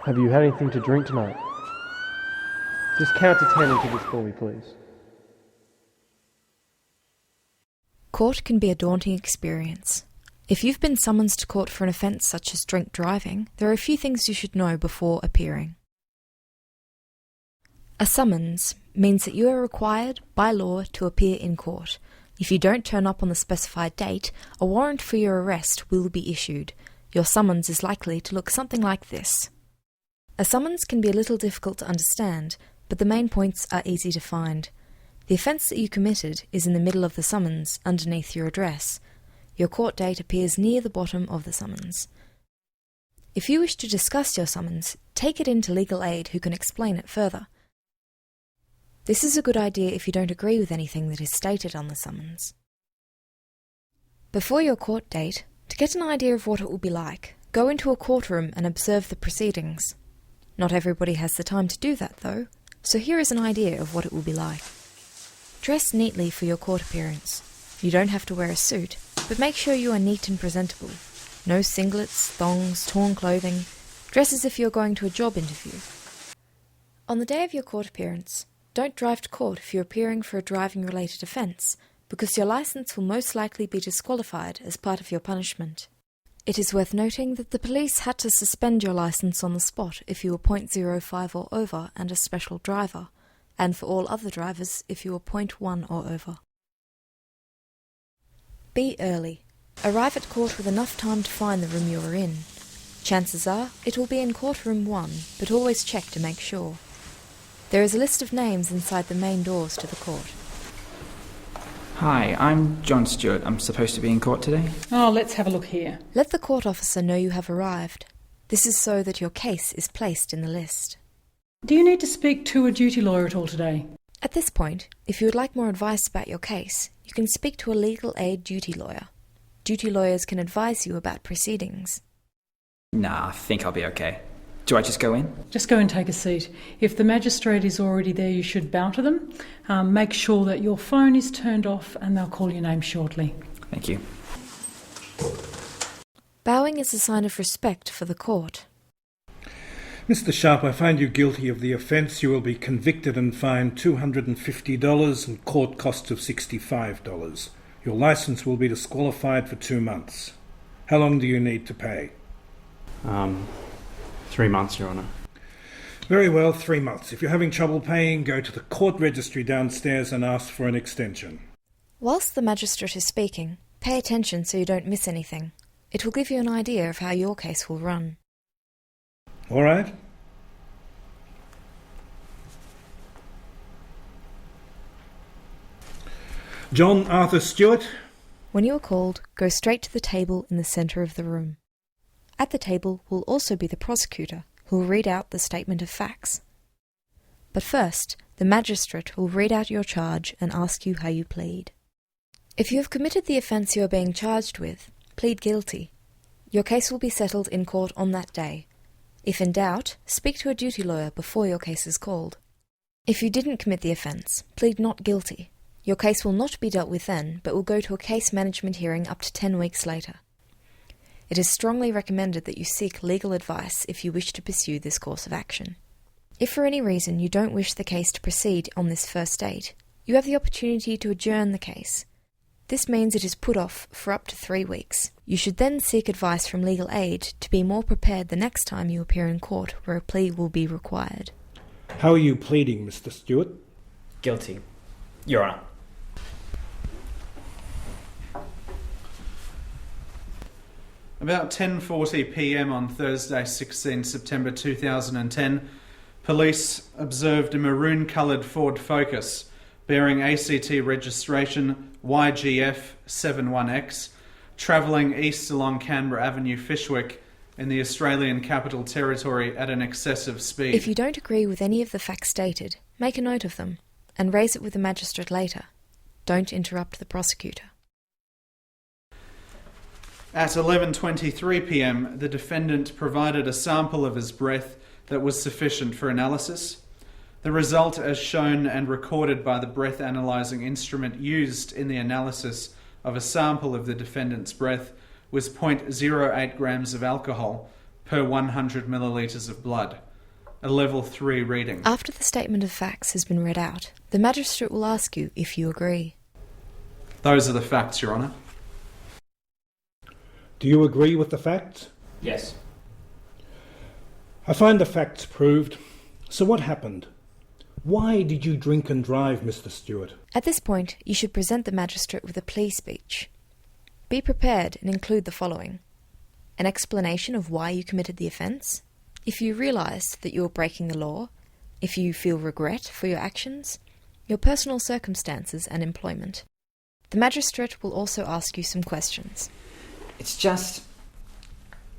Have you had anything to drink tonight? Just count to 10 into this for me, please. Court can be a daunting experience. If you've been summoned to court for an offence such as drink driving, there are a few things you should know before appearing. A summons means that you are required, by law, to appear in court. If you don't turn up on the specified date, a warrant for your arrest will be issued. Your summons is likely to look something like this. A summons can be a little difficult to understand, but the main points are easy to find. The offence that you committed is in the middle of the summons, underneath your address. Your court date appears near the bottom of the summons. If you wish to discuss your summons, take it in to legal aid who can explain it further. This is a good idea if you don't agree with anything that is stated on the summons. Before your court date, to get an idea of what it will be like, go into a courtroom and observe the proceedings. Not everybody has the time to do that though, so here is an idea of what it will be like. Dress neatly for your court appearance. You don't have to wear a suit, but make sure you are neat and presentable. No singlets, thongs, torn clothing. Dress as if you're going to a job interview. On the day of your court appearance, don't drive to court if you're appearing for a driving-related offence, because your licence will most likely be disqualified as part of your punishment. It is worth noting that the police had to suspend your licence on the spot if you were .05 or over and a special driver, and for all other drivers if you were .1 or over. Be early. Arrive at court with enough time to find the room you are in. Chances are it will be in courtroom 1, but always check to make sure. There is a list of names inside the main doors to the court. Hi, I'm John Stewart. I'm supposed to be in court today. Oh, let's have a look here. Let the court officer know you have arrived. This is so that your case is placed in the list. Do you need to speak to a duty lawyer at all today? At this point, if you would like more advice about your case, you can speak to a legal aid duty lawyer. Duty lawyers can advise you about proceedings. Nah, I think I'll be okay. Do I just go in? Just go and take a seat. If the magistrate is already there, you should bow to them. Make sure that your phone is turned off and they'll call your name shortly. Thank you. Bowing is a sign of respect for the court. Mr. Sharp, I find you guilty of the offence. You will be convicted and fined $250 and court costs of $65. Your licence will be disqualified for 2 months. How long do you need to pay? 3 months, Your Honour. Very well, 3 months. If you're having trouble paying, go to the court registry downstairs and ask for an extension. Whilst the magistrate is speaking, pay attention so you don't miss anything. It will give you an idea of how your case will run. All right? John Arthur Stewart. When you are called, go straight to the table in the centre of the room. At the table will also be the prosecutor, who will read out the statement of facts. But first, the magistrate will read out your charge and ask you how you plead. If you have committed the offence you are being charged with, plead guilty. Your case will be settled in court on that day. If in doubt, speak to a duty lawyer before your case is called. If you didn't commit the offence, plead not guilty. Your case will not be dealt with then, but will go to a case management hearing up to 10 weeks later. It is strongly recommended that you seek legal advice if you wish to pursue this course of action. If for any reason you don't wish the case to proceed on this first date, you have the opportunity to adjourn the case. This means it is put off for up to 3 weeks. You should then seek advice from legal aid to be more prepared the next time you appear in court where a plea will be required. How are you pleading, Mr. Stewart? Guilty. Your Honour. About 10:40 p.m. on Thursday, 16 September 2010, police observed a maroon-coloured Ford Focus bearing ACT registration YGF71X travelling east along Canberra Avenue, Fyshwick, in the Australian Capital Territory at an excessive speed. If you don't agree with any of the facts stated, make a note of them and raise it with the magistrate later. Don't interrupt the prosecutor. At 11:23 p.m, the defendant provided a sample of his breath that was sufficient for analysis. The result, as shown and recorded by the breath analysing instrument used in the analysis of a sample of the defendant's breath, was 0.08 grams of alcohol per 100 millilitres of blood, a level 3 reading. After the statement of facts has been read out, the magistrate will ask you if you agree. Those are the facts, Your Honour. Do you agree with the facts? Yes. I find the facts proved. So what happened? Why did you drink and drive, Mr. Stewart? At this point, you should present the magistrate with a plea speech. Be prepared and include the following: an explanation of why you committed the offence, if you realised that you were breaking the law, if you feel regret for your actions, your personal circumstances and employment. The magistrate will also ask you some questions. It's just,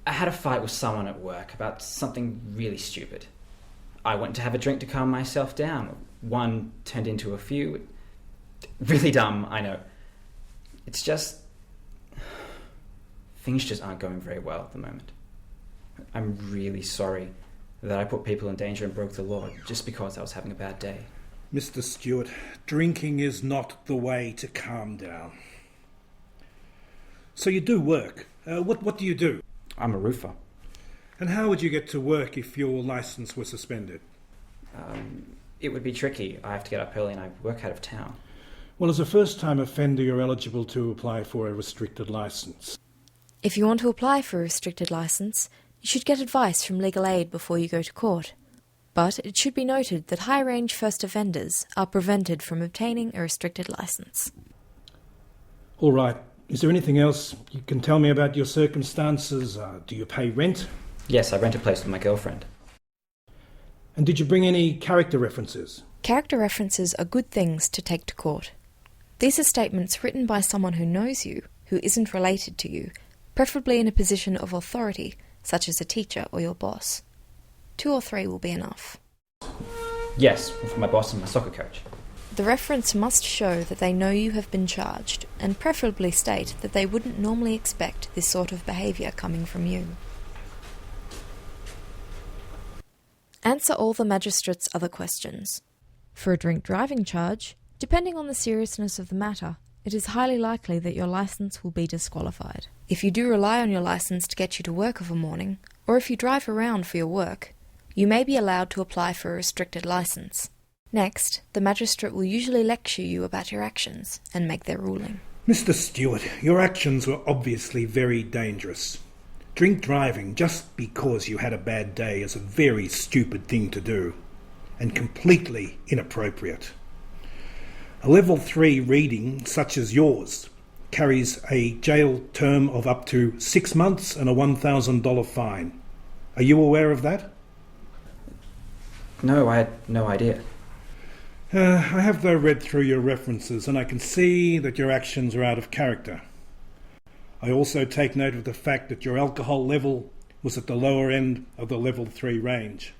I had a fight with someone at work about something really stupid. I went to have a drink to calm myself down. One turned into a few. Really dumb, I know. It's just, things just aren't going very well at the moment. I'm really sorry that I put people in danger and broke the law just because I was having a bad day. Mr. Stewart, drinking is not the way to calm down. So you do work. What do you do? I'm a roofer. And how would you get to work if your licence were suspended? It would be tricky. I have to get up early and I work out of town. Well, as a first-time offender, you're eligible to apply for a restricted licence. If you want to apply for a restricted licence, you should get advice from legal aid before you go to court. But it should be noted that high-range first offenders are prevented from obtaining a restricted licence. All right. Is there anything else you can tell me about your circumstances? Do you pay rent? Yes, I rent a place with my girlfriend. And did you bring any character references? Character references are good things to take to court. These are statements written by someone who knows you, who isn't related to you, preferably in a position of authority, such as a teacher or your boss. 2 or 3 will be enough. Yes, from my boss and my soccer coach. The reference must show that they know you have been charged, and preferably state that they wouldn't normally expect this sort of behaviour coming from you. Answer all the magistrate's other questions. For a drink driving charge, depending on the seriousness of the matter, it is highly likely that your licence will be disqualified. If you do rely on your licence to get you to work of a morning, or if you drive around for your work, you may be allowed to apply for a restricted licence. Next, the magistrate will usually lecture you about your actions and make their ruling. Mr. Stewart, your actions were obviously very dangerous. Drink driving just because you had a bad day is a very stupid thing to do, and completely inappropriate. A level 3 reading such as yours carries a jail term of up to 6 months and a $1,000 fine. Are you aware of that? No, I had no idea. I have though read through your references and I can see that your actions are out of character. I also take note of the fact that your alcohol level was at the lower end of the level 3 range.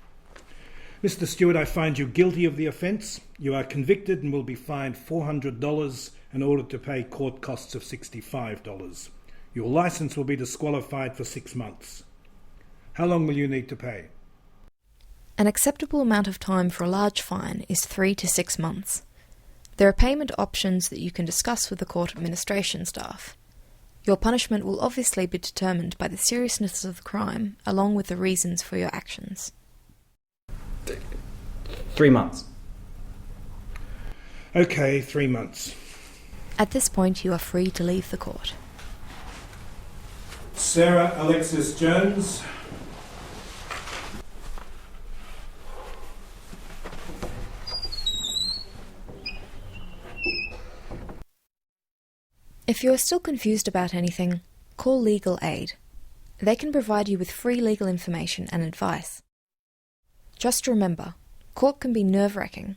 Mr. Stewart, I find you guilty of the offence. You are convicted and will be fined $400 and ordered to pay court costs of $65. Your licence will be disqualified for 6 months. How long will you need to pay? An acceptable amount of time for a large fine is 3 to 6 months. There are payment options that you can discuss with the court administration staff. Your punishment will obviously be determined by the seriousness of the crime, along with the reasons for your actions. 3 months. Okay, 3 months. At this point, you are free to leave the court. Sarah Alexis Jones. If you are still confused about anything, call Legal Aid. They can provide you with free legal information and advice. Just remember, court can be nerve-wracking,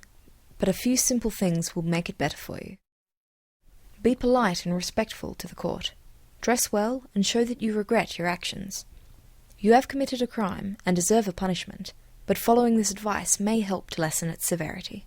but a few simple things will make it better for you. Be polite and respectful to the court. Dress well and show that you regret your actions. You have committed a crime and deserve a punishment, but following this advice may help to lessen its severity.